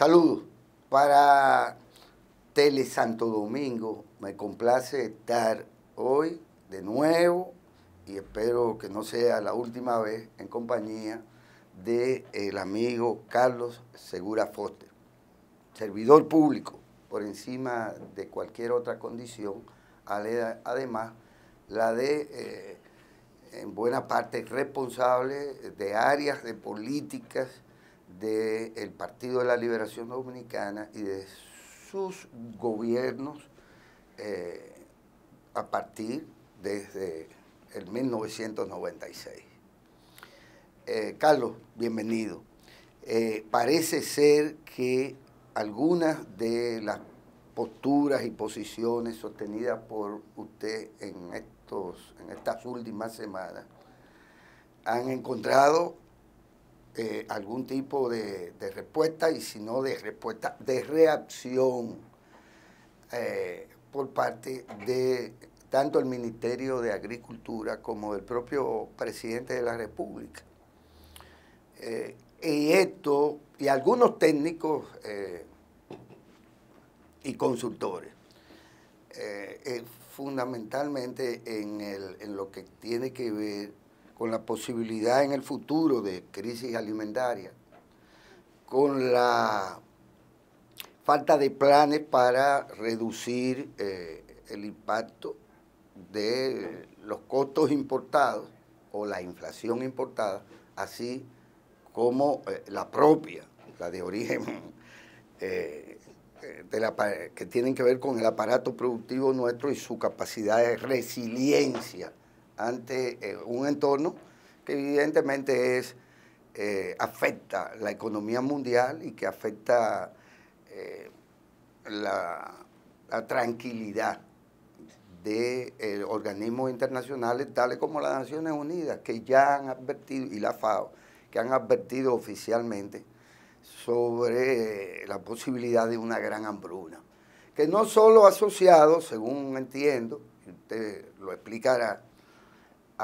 Saludos. Para Tele Santo Domingo me complace estar hoy de nuevo y espero que no sea la última vez en compañía del amigo Carlos Segura Foster, servidor público por encima de cualquier otra condición, además la de en buena parte responsable de áreas de políticas del Partido de la Liberación Dominicana y de sus gobiernos a partir desde el 1996. Carlos, bienvenido. Parece ser que algunas de las posturas y posiciones sostenidas por usted en estas últimas semanas han encontrado algún tipo de respuesta, y si no de respuesta, de reacción por parte de tanto el Ministerio de Agricultura como del propio presidente de la República. Y algunos técnicos y consultores, fundamentalmente en lo que tiene que ver con la posibilidad en el futuro de crisis alimentaria, con la falta de planes para reducir el impacto de los costos importados o la inflación importada, así como la propia, la de origen, que tienen que ver con el aparato productivo nuestro y su capacidad de resiliencia ante un entorno que evidentemente afecta la economía mundial y que afecta la tranquilidad de organismos internacionales tales como las Naciones Unidas, que ya han advertido, y la FAO, que han advertido oficialmente sobre la posibilidad de una gran hambruna, que no solo asociado, según entiendo, y usted lo explicará,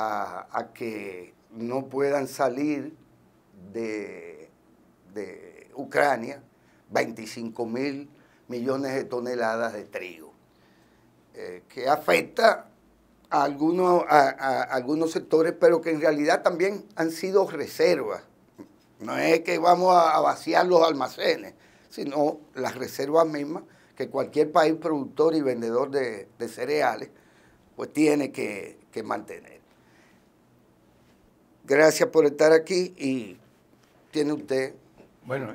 a que no puedan salir de Ucrania 25.000 millones de toneladas de trigo, que afecta a algunos sectores, pero que en realidad también han sido reservas. No es que vamos a vaciar los almacenes, sino las reservas mismas que cualquier país productor y vendedor de cereales pues tiene que mantener. Gracias por estar aquí y tiene usted. Bueno,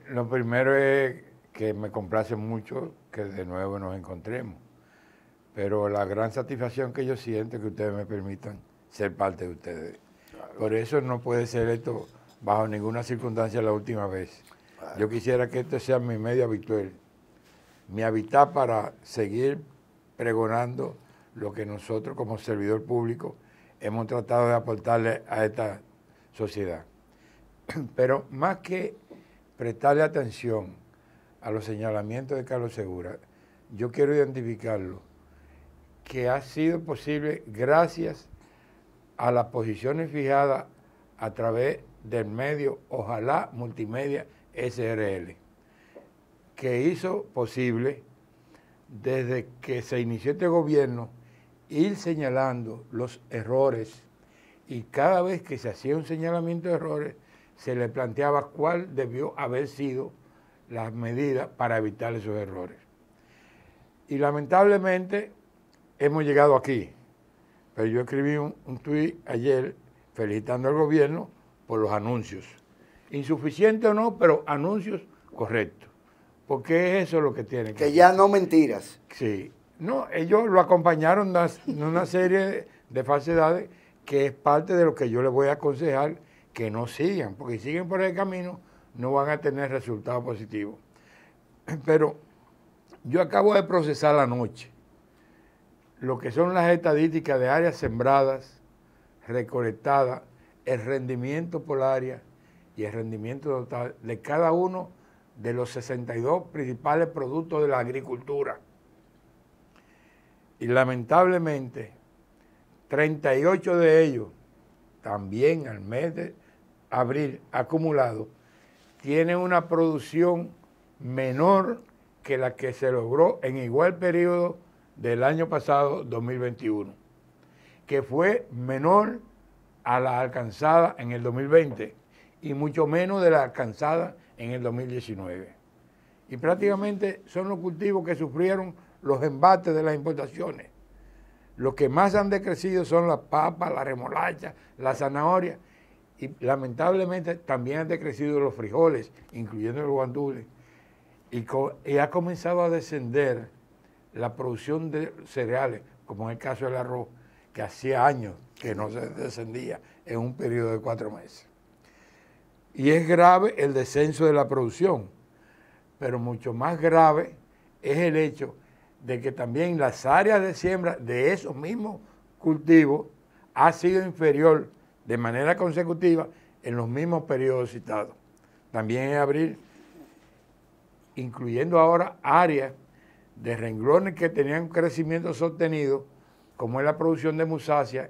lo primero es que me complace mucho que de nuevo nos encontremos, pero la gran satisfacción que yo siento es que ustedes me permitan ser parte de ustedes. Claro. Por eso no puede ser esto bajo ninguna circunstancia la última vez. Claro. Yo quisiera que esto sea mi medio habitual, mi hábitat para seguir pregonando lo que nosotros como servidor público hemos tratado de aportarle a esta sociedad. Pero más que prestarle atención a los señalamientos de Carlos Segura, yo quiero identificarlo, que ha sido posible gracias a las posiciones fijadas a través del medio Ojalá Multimedia SRL, que hizo posible, desde que se inició este gobierno, ir señalando los errores, y cada vez que se hacía un señalamiento de errores, se le planteaba cuál debió haber sido las medidas para evitar esos errores. Y lamentablemente hemos llegado aquí, pero yo escribí un tuit ayer felicitando al gobierno por los anuncios. Insuficiente o no, pero anuncios correctos. Porque es eso lo que tiene que hacer. Ya no mentiras. Sí. No, ellos lo acompañaron en una serie de falsedades que es parte de lo que yo les voy a aconsejar que no sigan, porque si siguen por el camino no van a tener resultados positivos. Pero yo acabo de procesar anoche lo que son las estadísticas de áreas sembradas, recolectadas, el rendimiento por área y el rendimiento total de cada uno de los 62 principales productos de la agricultura. Y lamentablemente, 38 de ellos, también al mes de abril acumulado, tienen una producción menor que la que se logró en igual periodo del año pasado, 2021, que fue menor a la alcanzada en el 2020 y mucho menos de la alcanzada en el 2019. Y prácticamente son los cultivos que sufrieron los embates de las importaciones. Los que más han decrecido son las papas, la remolacha, la zanahoria y lamentablemente también han decrecido los frijoles, incluyendo los guandules. Y ha comenzado a descender la producción de cereales, como en el caso del arroz, que hacía años que no se descendía en un periodo de 4 meses. Y es grave el descenso de la producción, pero mucho más grave es el hecho de que también las áreas de siembra de esos mismos cultivos ha sido inferior de manera consecutiva en los mismos periodos citados. También en abril, incluyendo ahora áreas de renglones que tenían un crecimiento sostenido, como es la producción de musácea,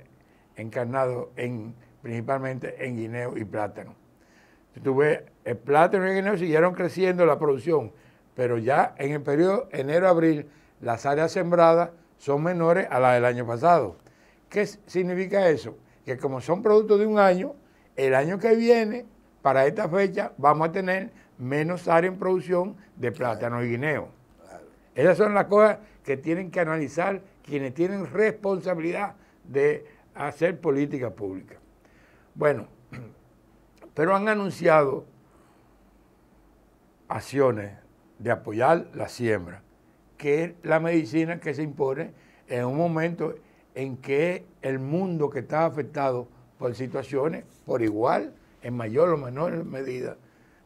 encarnado principalmente en guineo y plátano. Si tú ves, el plátano y el guineo siguieron creciendo la producción, pero ya en el periodo enero-abril las áreas sembradas son menores a las del año pasado. ¿Qué significa eso? Que como son productos de un año, el año que viene, para esta fecha, vamos a tener menos área en producción de plátano y guineo. Esas son las cosas que tienen que analizar quienes tienen responsabilidad de hacer política pública. Bueno, pero han anunciado acciones de apoyar la siembra, que es la medicina que se impone en un momento en que el mundo que está afectado por situaciones por igual, en mayor o menor medida,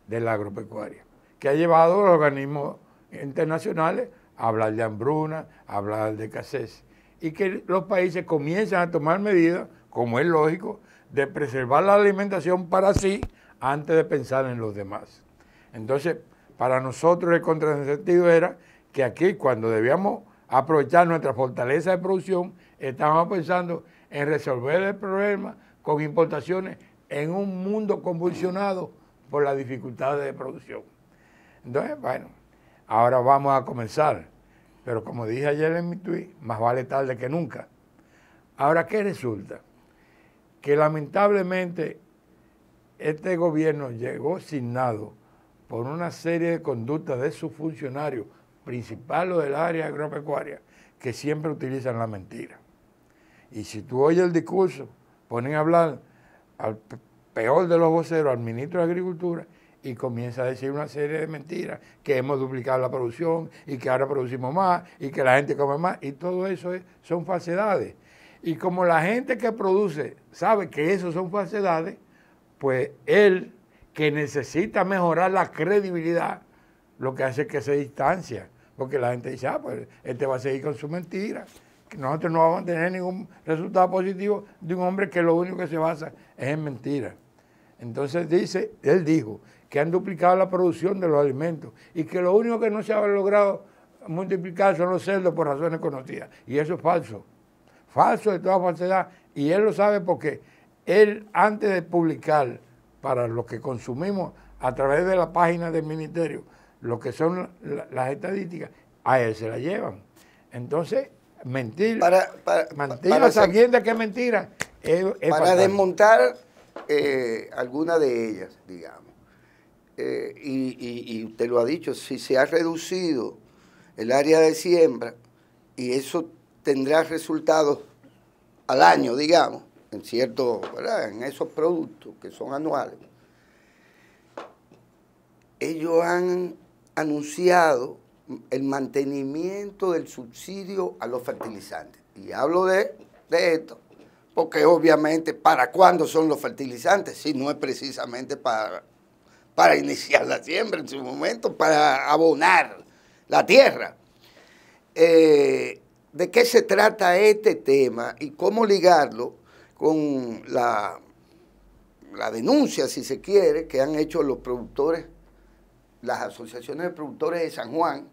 de la agropecuaria, que ha llevado a los organismos internacionales a hablar de hambruna, a hablar de escasez, y que los países comienzan a tomar medidas, como es lógico, de preservar la alimentación para sí antes de pensar en los demás. Entonces, para nosotros el contrasentido era que aquí, cuando debíamos aprovechar nuestra fortaleza de producción, estábamos pensando en resolver el problema con importaciones en un mundo convulsionado por las dificultades de producción. Entonces, bueno, ahora vamos a comenzar, pero como dije ayer en mi tuit, más vale tarde que nunca. Ahora, ¿qué resulta? Que lamentablemente este gobierno llegó signado por una serie de conductas de sus funcionarios, principales del área agropecuaria, que siempre utilizan la mentira. Y si tú oyes el discurso, ponen a hablar al peor de los voceros, al ministro de Agricultura, y comienza a decir una serie de mentiras, que hemos duplicado la producción, y que ahora producimos más, y que la gente come más, y todo eso son falsedades. Y como la gente que produce sabe que eso son falsedades, pues él, que necesita mejorar la credibilidad, lo que hace es que se distancia, porque la gente dice, pues este va a seguir con su mentira, que nosotros no vamos a tener ningún resultado positivo de un hombre que lo único que se basa es en mentiras. Entonces él dijo que han duplicado la producción de los alimentos y que lo único que no se ha logrado multiplicar son los cerdos por razones conocidas. Y eso es falso. Falso de toda falsedad. Y él lo sabe porque él, antes de publicar para los que consumimos a través de la página del ministerio, lo que son las estadísticas, a él se la llevan. Entonces, mentir, mentira sabiendo que es mentira, es para fatal. Desmontar alguna de ellas, digamos. Y usted lo ha dicho, si se ha reducido el área de siembra y eso tendrá resultados al año, digamos, en cierto, ¿verdad?, en esos productos que son anuales. Ellos han anunciado el mantenimiento del subsidio a los fertilizantes. Y hablo de esto porque obviamente, ¿para cuándo son los fertilizantes? Si no es precisamente para iniciar la siembra en su momento, para abonar la tierra. ¿De qué se trata este tema y cómo ligarlo con la denuncia, si se quiere, que han hecho los productores, las asociaciones de productores de San Juan,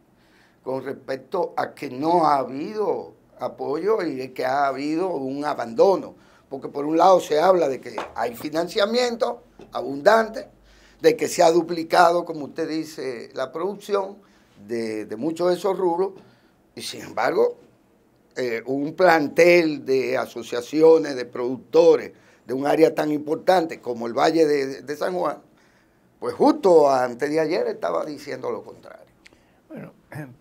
con respecto a que no ha habido apoyo y que ha habido un abandono? Porque por un lado se habla de que hay financiamiento abundante, de que se ha duplicado, como usted dice, la producción de muchos de esos rubros, y sin embargo, un plantel de asociaciones, de productores, de un área tan importante como el Valle de San Juan, pues justo antes de ayer estaba diciendo lo contrario. Bueno,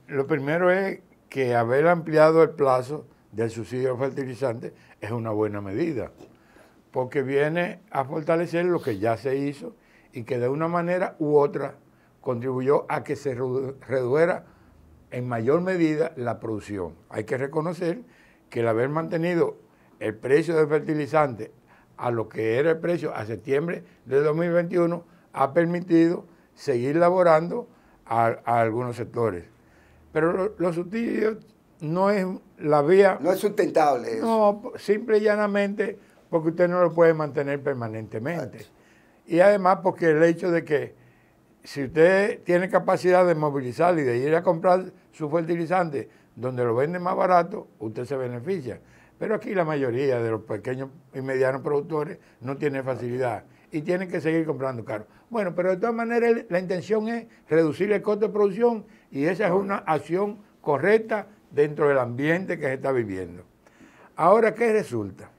lo primero es que haber ampliado el plazo del subsidio de fertilizantes es una buena medida, porque viene a fortalecer lo que ya se hizo y que de una manera u otra contribuyó a que se redujera en mayor medida la producción. Hay que reconocer que el haber mantenido el precio del fertilizante a lo que era el precio a septiembre de 2021 ha permitido seguir laborando a algunos sectores. Pero los subsidios no es la vía... No es sustentable eso. No, simple y llanamente porque usted no lo puede mantener permanentemente. Y además porque el hecho de que si usted tiene capacidad de movilizar y de ir a comprar su fertilizante donde lo venden más barato, usted se beneficia. Pero aquí la mayoría de los pequeños y medianos productores no tienen facilidad y tienen que seguir comprando caro. Bueno, pero de todas maneras la intención es reducir el costo de producción y esa es una acción correcta dentro del ambiente que se está viviendo. Ahora, ¿qué resulta?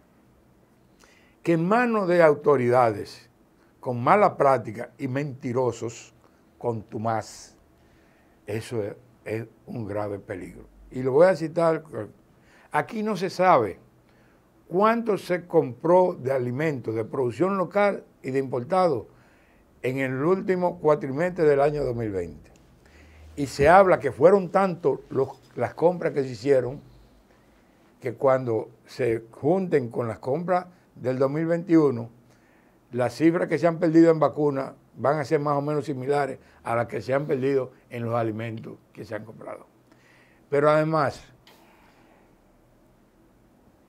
Que en manos de autoridades con mala práctica y mentirosos, contumaz, eso es un grave peligro. Y lo voy a citar, aquí no se sabe cuánto se compró de alimentos de producción local y de importados en el último cuatrimestre del año 2020. Y se habla que fueron tanto las compras que se hicieron que cuando se junten con las compras del 2021, las cifras que se han perdido en vacunas van a ser más o menos similares a las que se han perdido en los alimentos que se han comprado. Pero además,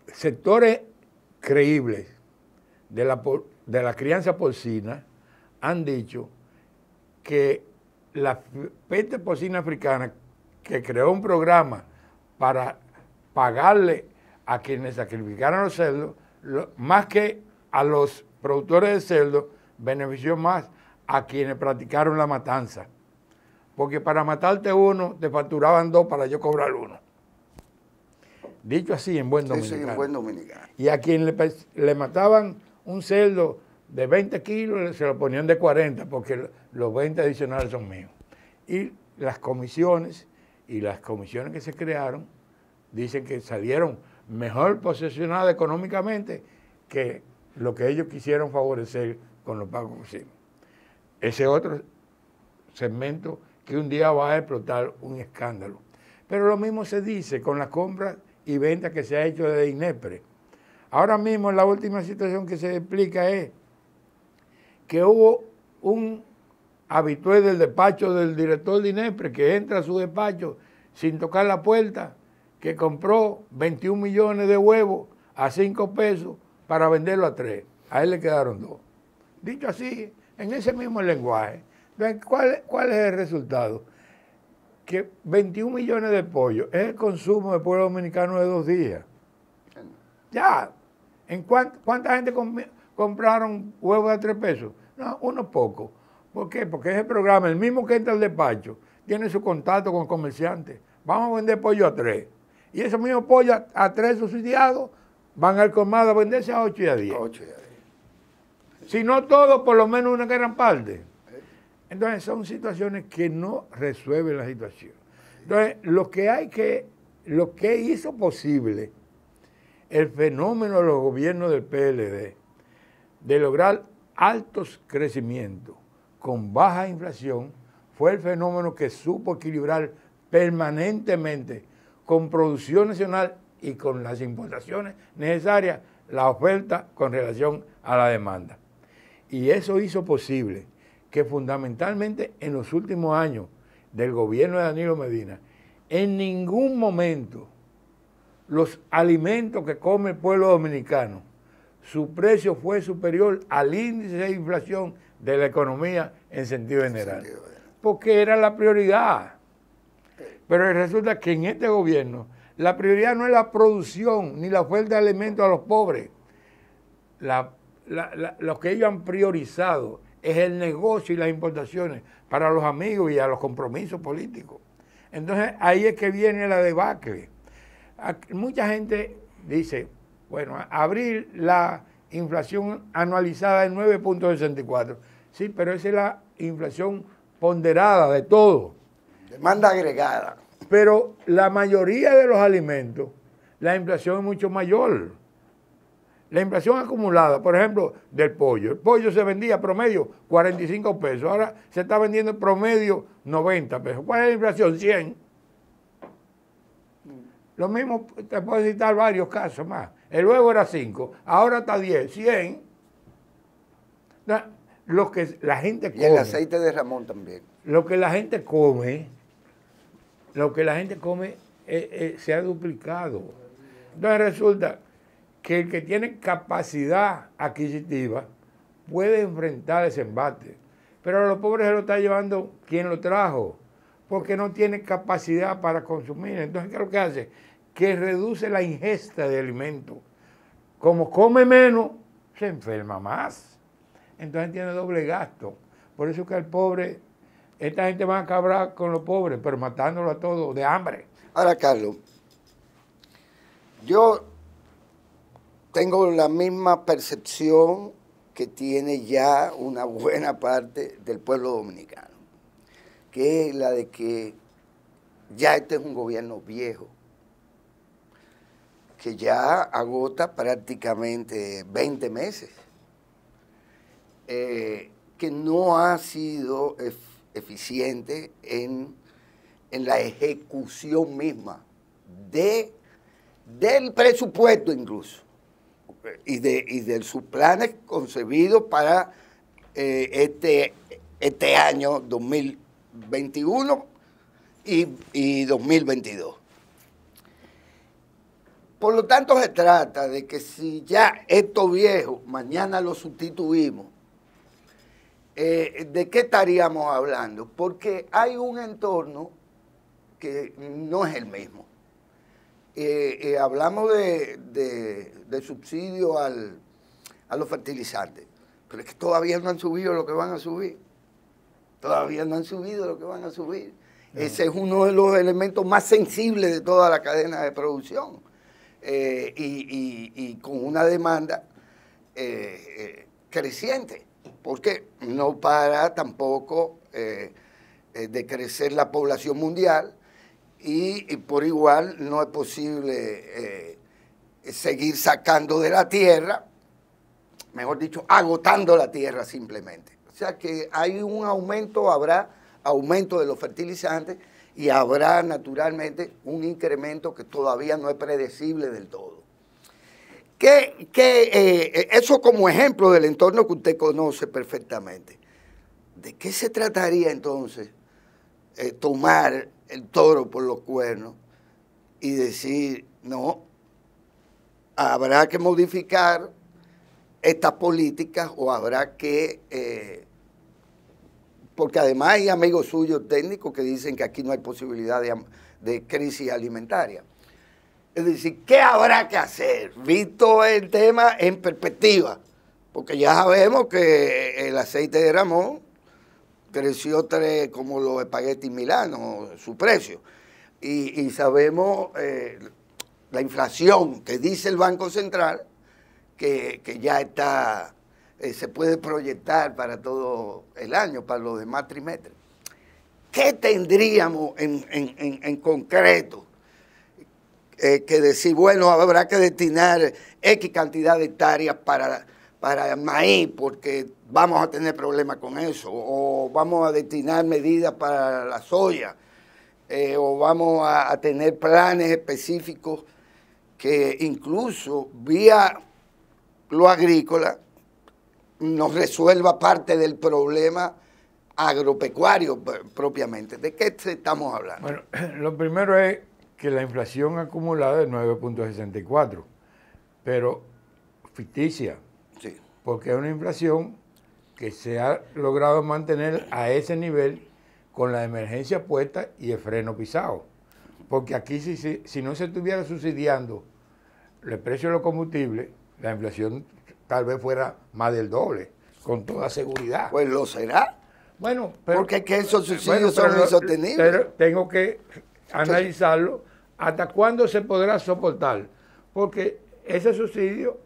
sectores creíbles de la crianza porcina han dicho que la peste porcina africana, que creó un programa para pagarle a quienes sacrificaron los cerdos, más que a los productores de cerdo, benefició más a quienes practicaron la matanza. Porque para matarte uno, te facturaban dos para yo cobrar uno. Dicho así, en buen dominicano. Sí, en buen dominicano. Y a quien le mataban un cerdo de 20 kilos, se lo ponían de 40, porque los 20 adicionales son míos. Y las comisiones que se crearon, dicen que salieron mejor posicionadas económicamente que lo que ellos quisieron favorecer con los pagos porcinos. Ese otro segmento que un día va a explotar un escándalo. Pero lo mismo se dice con las compras y ventas que se ha hecho de INEPRE. Ahora mismo la última situación que se explica es que hubo un habitué del despacho del director de INEPRE que entra a su despacho sin tocar la puerta, que compró 21 millones de huevos a 5 pesos para venderlo a 3. A él le quedaron 2. Dicho así, en ese mismo lenguaje. Entonces, ¿cuál es el resultado? Que 21 millones de pollo es el consumo del pueblo dominicano de 2 días. Ya. ¿En cuánta gente compraron huevos a 3 pesos? No, unos pocos. ¿Por qué? Porque ese programa, el mismo que entra al despacho, tiene su contacto con comerciantes. Vamos a vender pollo a 3. Y esos mismos pollos a 3 subsidiados van al colmado a venderse a 8 y a 10. 8 y a 10. Si no todos, por lo menos una gran parte. Entonces son situaciones que no resuelven la situación. Entonces, lo que hizo posible el fenómeno de los gobiernos del PLD de lograr altos crecimientos con baja inflación fue el fenómeno que supo equilibrar permanentemente con producción nacional y con las importaciones necesarias la oferta con relación a la demanda. Y eso hizo posible que fundamentalmente en los últimos años del gobierno de Danilo Medina, en ningún momento los alimentos que come el pueblo dominicano, su precio fue superior al índice de inflación de la economía en sentido general, porque era la prioridad. Pero resulta que en este gobierno la prioridad no es la producción ni la oferta de alimentos a los pobres. Lo que ellos han priorizado es el negocio y las importaciones para los amigos y a los compromisos políticos. Entonces ahí es que viene la debacle. Mucha gente dice, bueno, abrir la inflación anualizada en 9.64. Sí, pero esa es la inflación ponderada de todo. Demanda agregada. Pero la mayoría de los alimentos, la inflación es mucho mayor. La inflación acumulada, por ejemplo, del pollo. El pollo se vendía promedio 45 pesos, ahora se está vendiendo en promedio 90 pesos. ¿Cuál es la inflación? 100. Lo mismo, te puedo citar varios casos más. El huevo era 5, ahora está 10, 100. Lo que la gente come. Y el aceite de Ramón también. Lo que la gente come, se ha duplicado. Entonces resulta que el que tiene capacidad adquisitiva puede enfrentar ese embate. Pero a los pobres se lo está llevando quien lo trajo, porque no tiene capacidad para consumir. Entonces, ¿qué es lo que hace? Que reduce la ingesta de alimentos. Como come menos, se enferma más. Entonces tiene doble gasto. Por eso que el pobre, esta gente va a acabar con los pobres, pero matándolo a todos de hambre. Ahora, Carlos, yo tengo la misma percepción que tiene ya una buena parte del pueblo dominicano, que es la de que ya este es un gobierno viejo, que ya agota prácticamente 20 meses, que no ha sido eficiente en la ejecución misma del presupuesto incluso, y de sus planes concebidos para este año 2021 y 2022. Por lo tanto, se trata de que si ya estos viejos mañana los sustituimos, ¿de qué estaríamos hablando? Porque hay un entorno que no es el mismo. Hablamos de subsidio a los fertilizantes, pero es que todavía no han subido lo que van a subir. Todavía no han subido lo que van a subir. No. Ese es uno de los elementos más sensibles de toda la cadena de producción. Y con una demanda creciente, porque no para tampoco de crecer la población mundial y por igual no es posible seguir sacando de la tierra, mejor dicho, agotando la tierra simplemente. O sea que hay un aumento, habrá aumento de los fertilizantes, y habrá naturalmente un incremento que todavía no es predecible del todo. Eso como ejemplo del entorno que usted conoce perfectamente. ¿De qué se trataría entonces tomar el toro por los cuernos y decir, no, habrá que modificar estas políticas o habrá que... porque además hay amigos suyos técnicos que dicen que aquí no hay posibilidad de crisis alimentaria. Es decir, ¿qué habrá que hacer? Visto el tema en perspectiva, porque ya sabemos que el aceite de Ramón creció como los espaguetis Milano, su precio. Y sabemos la inflación que dice el Banco Central, que ya está... se puede proyectar para todo el año, para los demás trimestres. ¿Qué tendríamos en concreto que decir, bueno, habrá que destinar X cantidad de hectáreas para maíz porque vamos a tener problemas con eso, o vamos a destinar medidas para la soya, o vamos a tener planes específicos que incluso vía lo agrícola nos resuelva parte del problema agropecuario propiamente? ¿De qué estamos hablando? Bueno, lo primero es que la inflación acumulada es 9.64, pero ficticia, sí, porque es una inflación que se ha logrado mantener a ese nivel con la emergencia puesta y el freno pisado. Porque aquí si no se estuviera subsidiando el precio de los combustibles, la inflación tal vez fuera más del doble, con toda seguridad. Pues lo será. Bueno, pero, porque es que esos subsidios son insostenibles. Pero tengo que analizarlo hasta cuándo se podrá soportar. Porque ese subsidio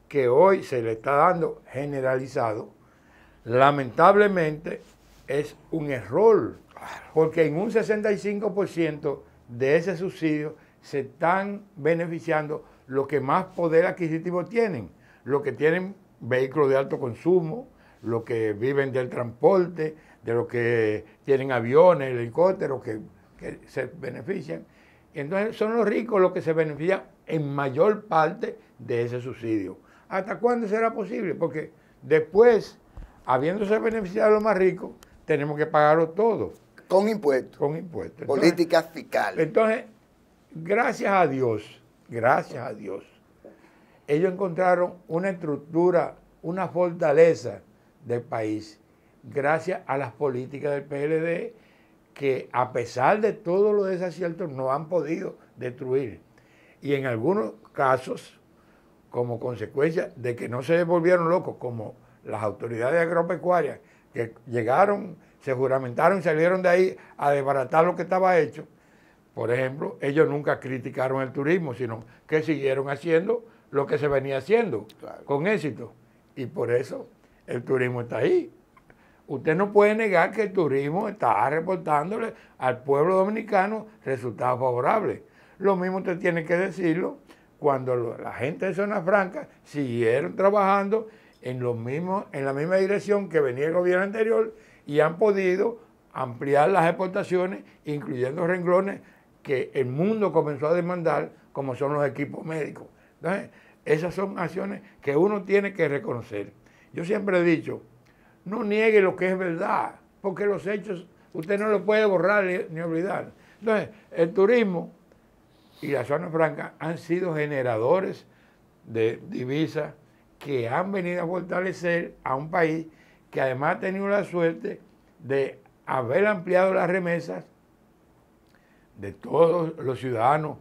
que hoy se le está dando generalizado, lamentablemente es un error. Porque en un 65% de ese subsidio se están beneficiando los que más poder adquisitivo tienen. Los que tienen vehículos de alto consumo, los que viven del transporte, de los que tienen aviones, helicópteros, que se benefician. Entonces son los ricos los que se benefician en mayor parte de ese subsidio. ¿Hasta cuándo será posible? Porque después, habiéndose beneficiado los más ricos, tenemos que pagarlo todo. Con impuestos. Con impuestos. Políticas fiscales. Entonces, gracias a Dios, ellos encontraron una estructura, una fortaleza del país, gracias a las políticas del PLD, que a pesar de todos los desaciertos no han podido destruir. Y en algunos casos, como consecuencia de que no se volvieron locos, como las autoridades agropecuarias, que llegaron, se juramentaron y salieron de ahí a desbaratar lo que estaba hecho. Por ejemplo, ellos nunca criticaron el turismo, sino que siguieron haciendo lo que se venía haciendo, claro, con éxito. Y por eso el turismo está ahí. Usted no puede negar que el turismo está reportándole al pueblo dominicano resultados favorables. Lo mismo usted tiene que decirlo cuando la gente de Zona Franca siguieron trabajando en la misma dirección que venía el gobierno anterior y han podido ampliar las exportaciones, incluyendo renglones que el mundo comenzó a demandar, como son los equipos médicos. Entonces, esas son acciones que uno tiene que reconocer. Yo siempre he dicho, no niegue lo que es verdad, porque los hechos usted no los puede borrar ni olvidar. Entonces, el turismo y la Zona Franca han sido generadores de divisas que han venido a fortalecer a un país que además ha tenido la suerte de haber ampliado las remesas de todos los ciudadanos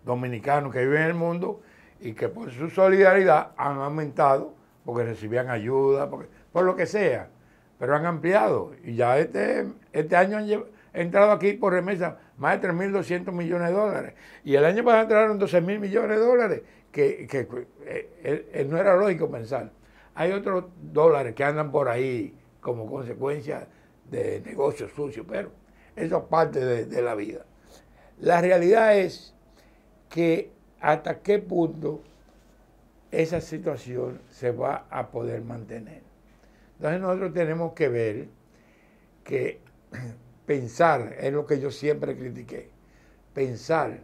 dominicanos que viven en el mundo y que por su solidaridad han aumentado, porque recibían ayuda, por lo que sea, pero han ampliado. Y ya este año han entrado aquí por remesa más de 3.200 millones de dólares. Y el año pasado entraron 12.000 millones de dólares, que no era lógico pensar. Hay otros dólares que andan por ahí como consecuencia de negocios sucios, pero eso es parte de la vida. La realidad es que hasta qué punto esa situación se va a poder mantener. Entonces nosotros tenemos que ver que pensar, es lo que yo siempre critiqué, pensar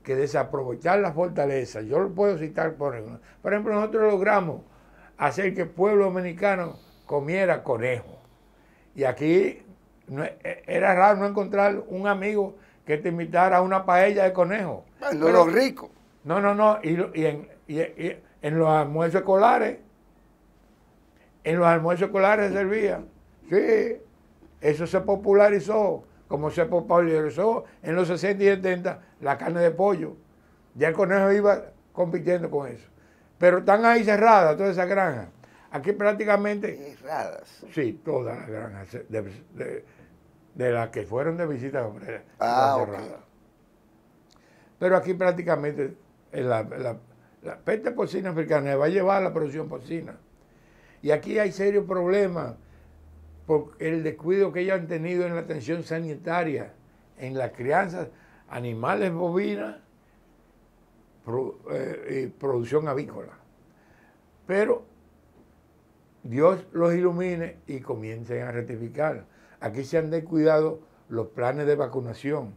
que desaprovechar la fortaleza, yo lo puedo citar por ejemplo, nosotros logramos hacer que el pueblo dominicano comiera conejo. Y aquí era raro no encontrar un amigo que te invitara a una paella de conejo. Bueno, pero los ricos. No, y en los almuerzos escolares, se servía. Sí, eso se popularizó, como se popularizó en los 60 y 70 la carne de pollo. Ya el conejo iba compitiendo con eso. Pero están ahí cerradas todas esas granjas. Aquí prácticamente... Cerradas. Sí, todas las granjas de las que fueron de visita obrera. Okay. Pero aquí prácticamente la peste porcina africana va a llevar a la producción porcina. Y aquí hay serios problemas por el descuido que ellos han tenido en la atención sanitaria, en la crianza animales bovinas y producción avícola. Pero Dios los ilumine y comiencen a rectificar. Aquí se han descuidado los planes de vacunación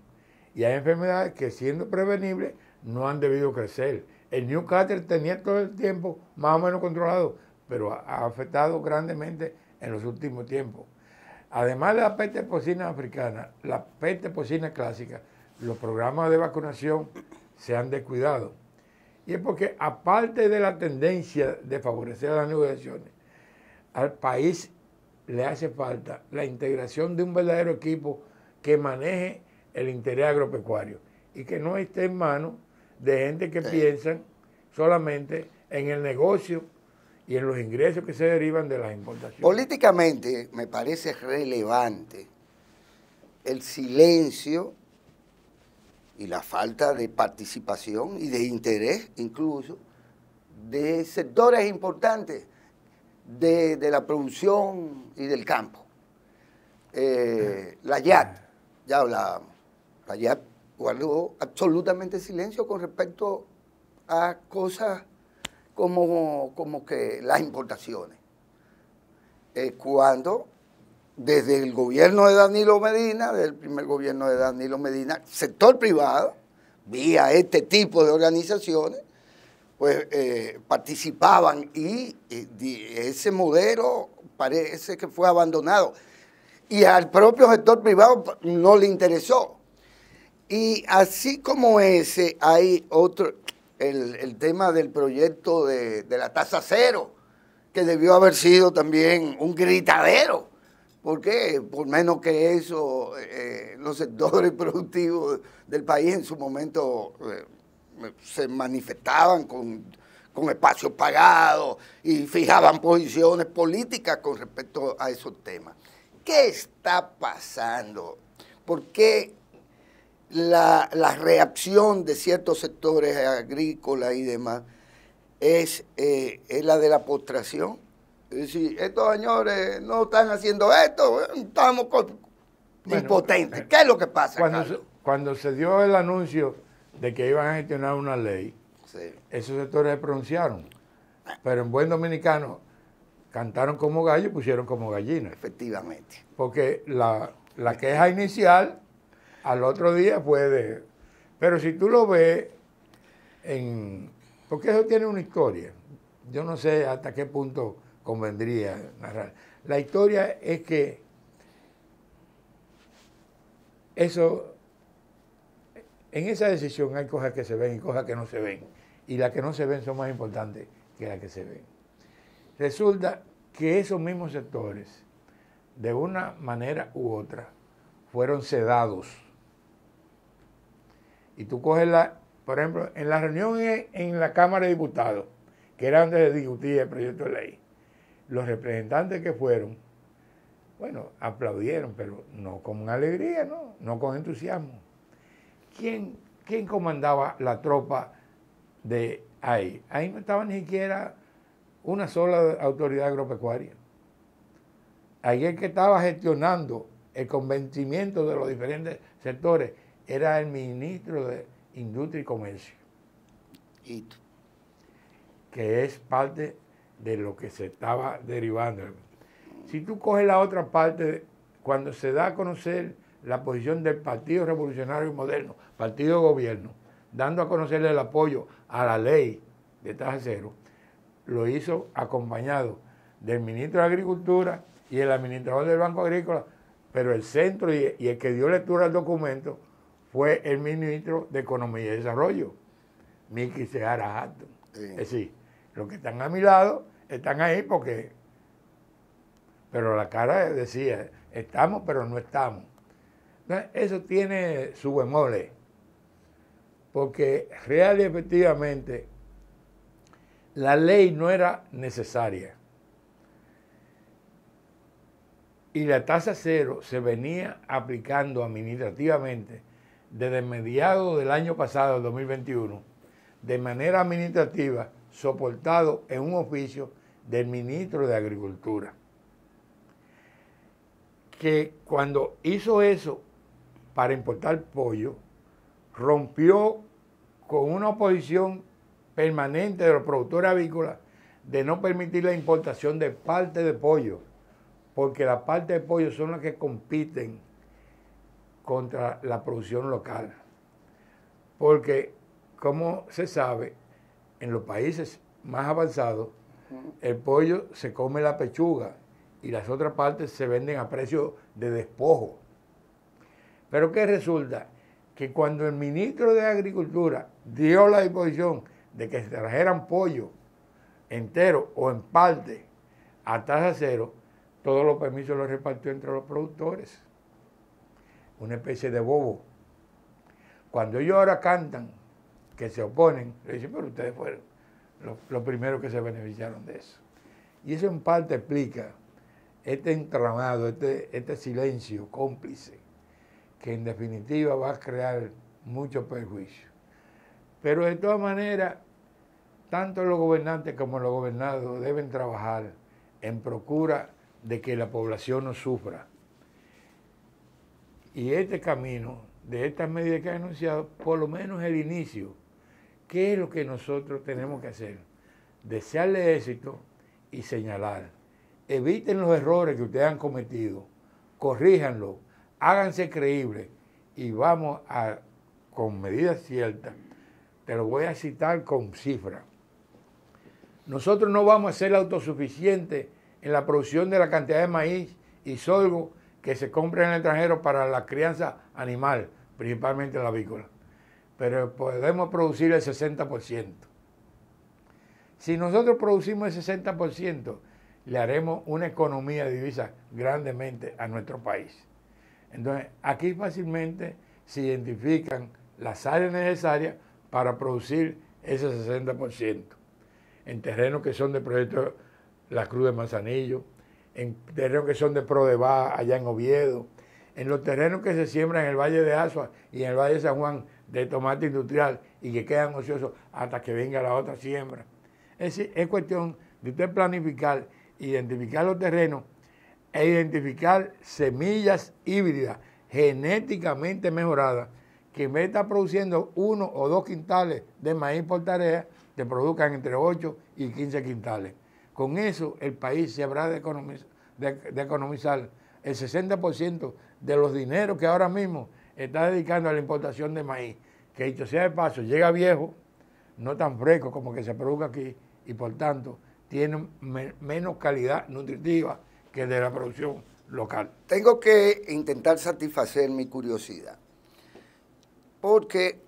y hay enfermedades que, siendo prevenibles, no han debido crecer. El Newcastle tenía todo el tiempo más o menos controlado, pero ha afectado grandemente en los últimos tiempos. Además de la peste porcina africana, la peste porcina clásica, los programas de vacunación se han descuidado. Y es porque, aparte de la tendencia de favorecer las negociaciones, al país le hace falta la integración de un verdadero equipo que maneje el interés agropecuario y que no esté en manos de gente que piensan solamente en el negocio y en los ingresos que se derivan de las importaciones. Políticamente me parece relevante el silencio y la falta de participación y de interés incluso de sectores importantes de la producción y del campo. La YAT, ya hablábamos, la YAT guardó absolutamente silencio con respecto a cosas como que las importaciones. Cuando desde el gobierno de Danilo Medina, del primer gobierno de Danilo Medina, sector privado, vía este tipo de organizaciones, pues participaban y ese modelo parece que fue abandonado. Y al propio sector privado no le interesó. Y así como ese, hay otro, el tema del proyecto de la tasa cero, que debió haber sido también un gritadero. ¿Por qué? Por menos que eso, los sectores productivos del país en su momento se manifestaban con espacios pagados y fijaban posiciones políticas con respecto a esos temas. ¿Qué está pasando? ¿Por qué la reacción de ciertos sectores agrícolas y demás es la de la postración? Es decir, estos señores no están haciendo esto, estamos impotentes. ¿Qué es lo que pasa, cuando se dio el anuncio de que iban a gestionar una ley, sí, esos sectores se pronunciaron, pero en buen dominicano cantaron como gallo y pusieron como gallina. Efectivamente. Porque la queja inicial al otro día fue de... Pero si tú lo ves, porque eso tiene una historia, yo no sé hasta qué punto convendría narrar. La historia es que eso, en esa decisión hay cosas que se ven y cosas que no se ven. Y las que no se ven son más importantes que las que se ven. Resulta que esos mismos sectores, de una manera u otra, fueron sedados. Y tú coges por ejemplo, en la reunión en la Cámara de Diputados, que era donde se discutía el proyecto de ley, los representantes que fueron, bueno, aplaudieron, pero no con alegría, no con entusiasmo. ¿Quién comandaba la tropa de ahí? Ahí no estaba ni siquiera una sola autoridad agropecuaria. Ahí el que estaba gestionando el convencimiento de los diferentes sectores era el ministro de Industria y Comercio, que es parte de lo que se estaba derivando. Si tú coges la otra parte, cuando se da a conocer la posición del Partido Revolucionario Moderno, partido de gobierno, dando a conocerle el apoyo a la ley de tasa cero, lo hizo acompañado del ministro de Agricultura y el administrador del Banco Agrícola, pero el centro y el que dio lectura al documento fue el ministro de Economía y Desarrollo, Miki Seara Hatton. Sí. Es decir, los que están a mi lado están ahí porque... Pero la cara decía, estamos pero no estamos. Entonces, eso tiene su bemoles, porque real y efectivamente la ley no era necesaria. Y la tasa cero se venía aplicando administrativamente desde mediados del año pasado, 2021, de manera administrativa, soportado en un oficio del ministro de Agricultura, que cuando hizo eso para importar pollo, rompió con una oposición permanente de los productores avícolas de no permitir la importación de parte de pollo, porque las partes de pollo son las que compiten contra la producción local. Porque, como se sabe, en los países más avanzados, el pollo se come la pechuga y las otras partes se venden a precio de despojo. Pero ¿qué resulta? Que cuando el ministro de Agricultura dio la disposición de que se trajeran pollo entero o en parte a tasa cero, todos los permisos los repartió entre los productores. Una especie de bobo. Cuando ellos ahora cantan que se oponen, le dicen, pero ustedes fueron los primeros que se beneficiaron de eso. Y eso en parte explica este entramado, este silencio cómplice, que en definitiva va a crear mucho perjuicio. Pero de todas maneras, tanto los gobernantes como los gobernados deben trabajar en procura de que la población no sufra. Y este camino, de estas medidas que he anunciado, por lo menos el inicio. ¿Qué es lo que nosotros tenemos que hacer? Desearle éxito y señalar. Eviten los errores que ustedes han cometido, corríjanlo, háganse creíbles y vamos a, con medidas ciertas, te lo voy a citar con cifras. Nosotros no vamos a ser autosuficientes en la producción de la cantidad de maíz y sorgo que se compra en el extranjero para la crianza animal, principalmente la avícola, pero podemos producir el 60%. Si nosotros producimos el 60%, le haremos una economía de divisas grandemente a nuestro país. Entonces, aquí fácilmente se identifican las áreas necesarias para producir ese 60%. En terrenos que son de proyecto La Cruz de Manzanillo, en terrenos que son de Prodevá, allá en Oviedo, en los terrenos que se siembran en el Valle de Azua y en el Valle de San Juan de tomate industrial y que quedan ociosos hasta que venga la otra siembra. Es decir, es cuestión de usted planificar, identificar los terrenos e identificar semillas híbridas genéticamente mejoradas que en vez de estar produciendo 1 o 2 quintales de maíz por tarea, te produzcan entre 8 y 15 quintales. Con eso el país se habrá de economizar el 60% de los dineros que ahora mismo está dedicando a la importación de maíz, que dicho sea de paso, llega viejo, no tan fresco como que se produzca aquí, y por tanto tiene menos calidad nutritiva que de la producción local. Tengo que intentar satisfacer mi curiosidad, porque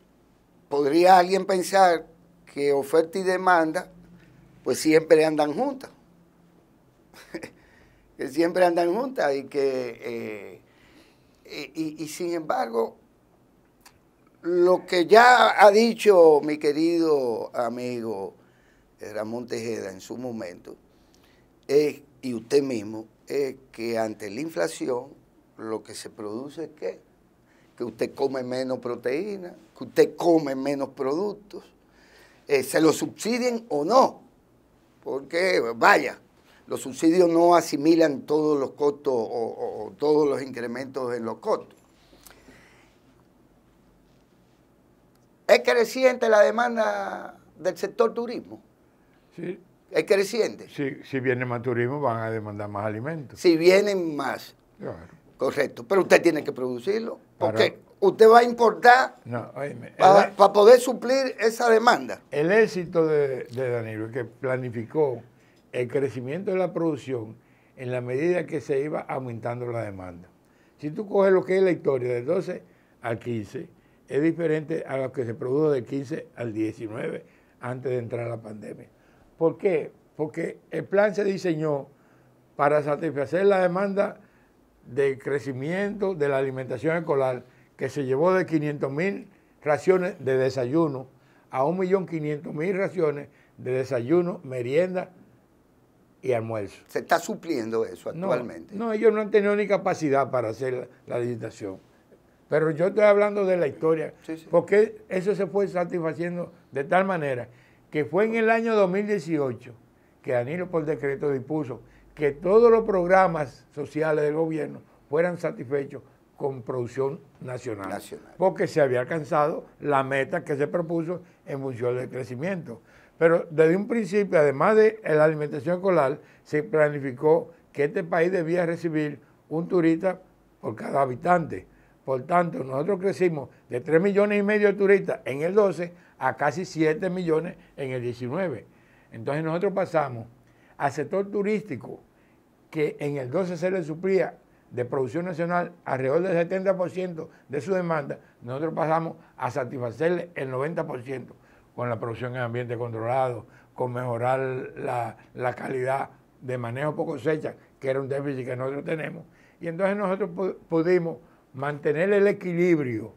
podría alguien pensar que oferta y demanda pues siempre andan juntas, que siempre andan juntas y que y sin embargo lo que ya ha dicho mi querido amigo Ramón Tejeda en su momento es, y usted mismo, es que ante la inflación lo que se produce es que usted come menos proteína, que usted come menos productos, se lo subsidien o no, porque vaya, los subsidios no asimilan todos los costos o todos los incrementos en los costos. ¿Es creciente la demanda del sector turismo? Sí. ¿Es creciente? Si viene más turismo, van a demandar más alimentos. Si vienen más. Claro. Correcto. Pero usted tiene que producirlo. Porque usted va a importar para poder suplir esa demanda. El éxito de Danilo es que planificó el crecimiento de la producción en la medida que se iba aumentando la demanda. Si tú coges lo que es la historia del 12 al 15, es diferente a lo que se produjo del 15 al 19 antes de entrar a la pandemia. ¿Por qué? Porque el plan se diseñó para satisfacer la demanda de crecimiento de la alimentación escolar, que se llevó de 500.000 raciones de desayuno a 1.500.000 raciones de desayuno, merienda y almuerzo. ¿Se está supliendo eso actualmente? No, ellos no han tenido ni capacidad para hacer la licitación. Pero yo estoy hablando de la historia, sí. Porque eso se fue satisfaciendo de tal manera que fue en el año 2018 que Danilo por decreto dispuso que todos los programas sociales del gobierno fueran satisfechos con producción nacional. Porque se había alcanzado la meta que se propuso en función del crecimiento. Pero desde un principio, además de la alimentación escolar, se planificó que este país debía recibir un turista por cada habitante. Por tanto, nosotros crecimos de 3,5 millones de turistas en el 12 a casi 7 millones en el 19. Entonces nosotros pasamos al sector turístico, que en el 12 se le suplía de producción nacional alrededor del 70% de su demanda, nosotros pasamos a satisfacerle el 90% con la producción en ambiente controlado, con mejorar la calidad de manejo por cosecha, que era un déficit que nosotros tenemos. Y entonces nosotros pudimos mantener el equilibrio.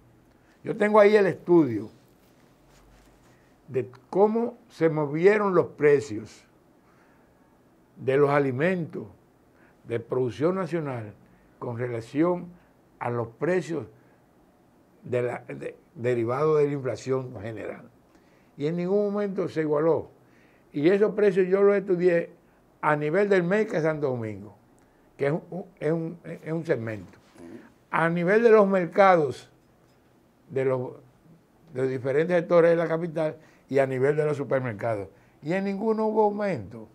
Yo tengo ahí el estudio de cómo se movieron los precios de los alimentos de producción nacional con relación a los precios derivados de la inflación general. Y en ningún momento se igualó. Y esos precios yo los estudié a nivel del MECA Santo Domingo, que es un segmento. A nivel de los mercados de los diferentes sectores de la capital y a nivel de los supermercados. Y en ninguno hubo aumento.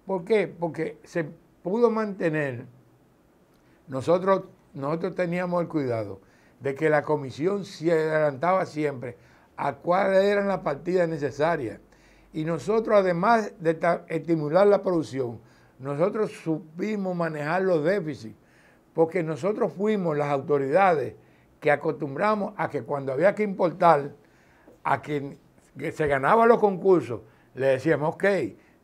¿Por qué? Porque se pudo mantener, nosotros teníamos el cuidado de que la comisión se adelantaba siempre a cuáles eran las partidas necesarias. Y nosotros, además de estimular la producción, nosotros supimos manejar los déficits, porque nosotros fuimos las autoridades que acostumbramos a que cuando había que importar, a quien se ganaba los concursos, le decíamos, ok,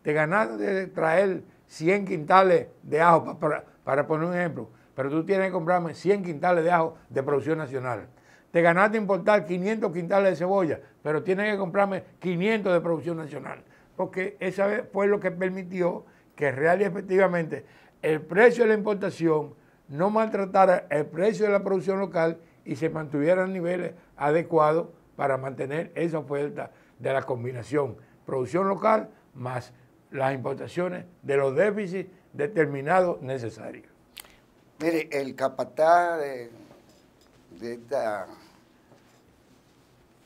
te ganaste de traer 100 quintales de ajo, para poner un ejemplo, pero tú tienes que comprarme 100 quintales de ajo de producción nacional. Te ganaste importar 500 quintales de cebolla, pero tienes que comprarme 500 de producción nacional. Porque esa fue lo que permitió que real y efectivamente el precio de la importación no maltratara el precio de la producción local y se mantuviera a niveles adecuados para mantener esa oferta de la combinación producción local más las importaciones de los déficits determinados necesarios. Mire, el capataz de esta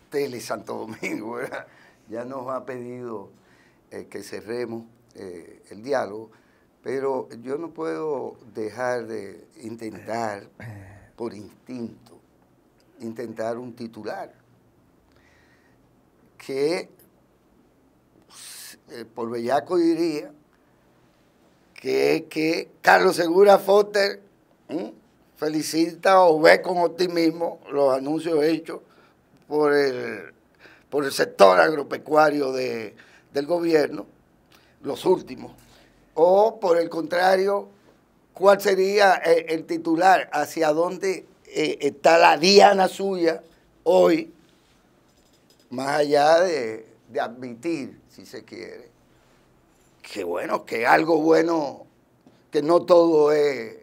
Tele Santo Domingo, ¿verdad?, ya nos ha pedido que cerremos el diálogo, pero yo no puedo dejar de intentar, por instinto, intentar un titular que por bellaco diría que Carlos Segura Foster felicita o ve con optimismo los anuncios hechos por el sector agropecuario del gobierno, los últimos, o por el contrario, ¿cuál sería el titular? ¿Hacia dónde está la diana suya hoy, más allá de admitir, si se quiere, que bueno, que algo bueno, que no todo es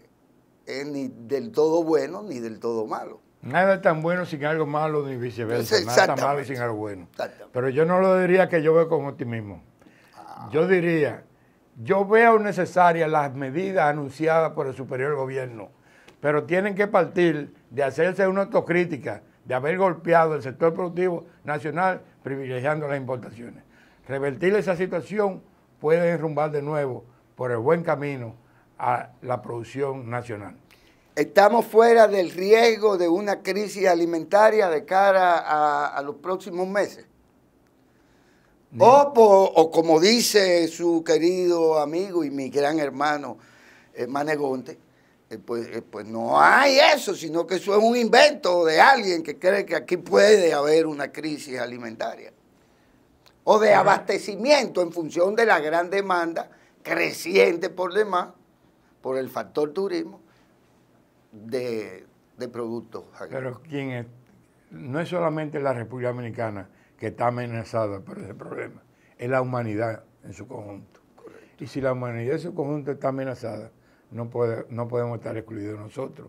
ni del todo bueno ni del todo malo? Nada es tan bueno sin algo malo ni viceversa, nada tan malo sin algo bueno. Pero yo no lo diría que yo veo con optimismo. Yo diría, yo veo necesarias las medidas anunciadas por el superior gobierno, pero tienen que partir de hacerse una autocrítica, de haber golpeado el sector productivo nacional privilegiando las importaciones. Revertir esa situación puede enrumbar de nuevo por el buen camino a la producción nacional. ¿Estamos fuera del riesgo de una crisis alimentaria de cara a los próximos meses? O como dice su querido amigo y mi gran hermano Manegonte, pues no hay eso, sino que eso es un invento de alguien que cree que aquí puede haber una crisis alimentaria o de abastecimiento en función de la gran demanda creciente por demás, por el factor turismo, de productos agrícolas. Pero no es solamente la República Dominicana que está amenazada por ese problema, es la humanidad en su conjunto. Correcto. Y si la humanidad en su conjunto está amenazada, no podemos estar excluidos nosotros.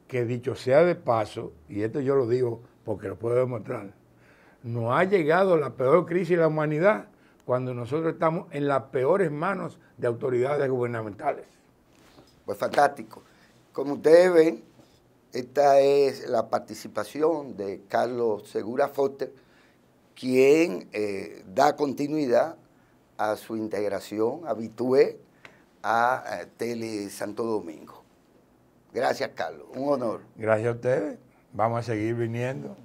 Que dicho sea de paso, y esto yo lo digo porque lo puedo demostrar, no ha llegado la peor crisis de la humanidad cuando nosotros estamos en las peores manos de autoridades gubernamentales. Pues fantástico. Como ustedes ven, esta es la participación de Carlos Segura Foster, quien da continuidad a su integración habitué a Tele Santo Domingo. Gracias, Carlos. Un honor. Gracias a ustedes. Vamos a seguir viniendo.